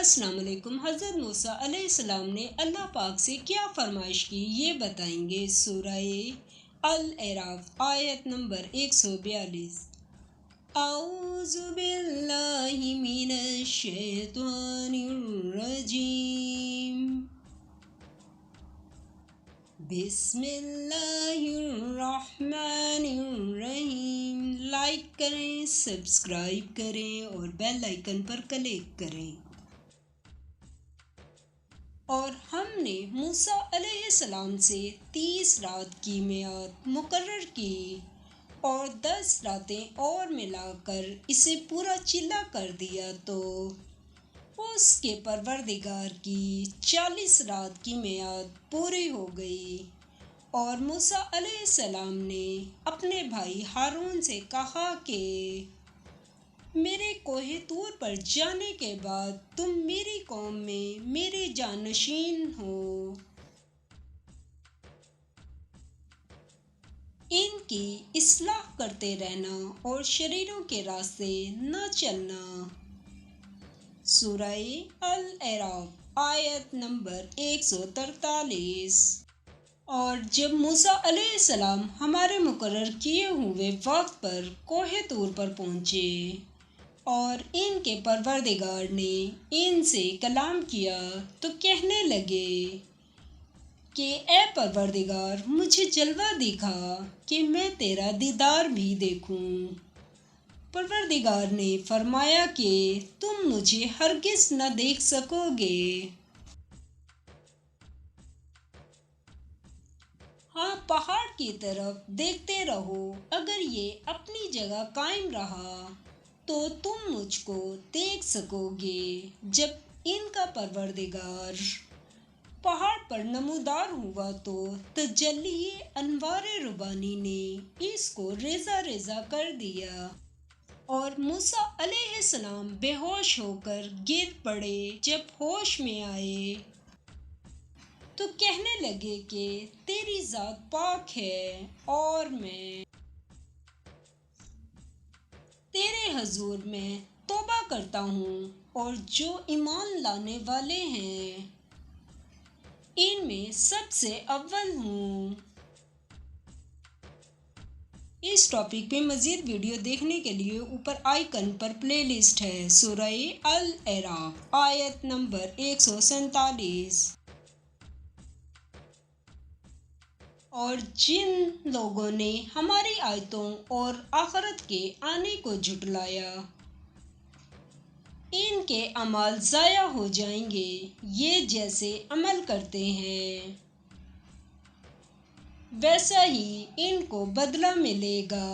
السلام علیکم۔ حضرت موسیٰ علیہ السلام نے اللہ پاک سے کیا فرمائش کی یہ بتائیں گے۔ سورہ الاعراف آیت نمبر 142۔ اعوذ باللہ من الشیطان الرجیم، بسم اللہ الرحمن الرحیم۔ لائک کریں، سبسکرائب کریں اور بیل آئیکن پر کلک کریں۔ اور ہم نے موسیٰ علیہ السلام سے 30 رات کی میعاد مقرر کی اور 10 راتیں اور ملا کر اسے پورا چلا کر دیا، تو اس کے پروردگار کی 40 رات کی میعاد پوری ہو گئی۔ اور موسیٰ علیہ السلام نے اپنے بھائی ہارون سے کہا کہ میرے کوہ طور پر جانے کے بعد تم میری قوم میں میرے جانشین ہو، ان کی اصلاح کرتے رہنا اور شریروں کے راستے نہ چلنا۔ سورہ الاعراف آیت نمبر 143۔ اور جب موسیٰ علیہ السلام ہمارے مقرر کیے ہوئے وقت پر کوہ طور پر پہنچے اور ان کے پروردگار نے ان سے کلام کیا تو کہنے لگے کہ اے پروردگار، مجھے جلوہ دکھا کہ میں تیرا دیدار بھی دیکھوں۔ پروردگار نے فرمایا کہ تم مجھے ہرگز نہ دیکھ سکو گے۔ ہاں، پہاڑ کی طرف دیکھتے رہو، اگر یہ اپنی جگہ قائم رہا تو تم مجھ کو دیکھ سکو گے۔ جب ان کا پروردگار پہاڑ پر نمودار ہوا تو تجلی انوار ربانی نے اس کو ریزہ ریزہ کر دیا اور موسیٰ علیہ السلام بے ہوش ہو کر گر پڑے۔ جب ہوش میں آئے تو کہنے لگے کہ تیری ذات پاک ہے اور میں تیرے حضور میں توبہ کرتا ہوں، اور جو ایمان لانے والے ہیں ان میں سب سے اول ہوں۔ اس ٹاپک پہ مزید ویڈیو دیکھنے کے لیے اوپر آئیکن پر پلے لسٹ ہے۔ سورہ الاعراف آیت نمبر 147۔ اور جن لوگوں نے ہماری آیتوں اور آخرت کے آنے کو جھٹلایا، ان کے اعمال ضائع ہو جائیں گے۔ یہ جیسے عمل کرتے ہیں ویسا ہی ان کو بدلہ ملے گا۔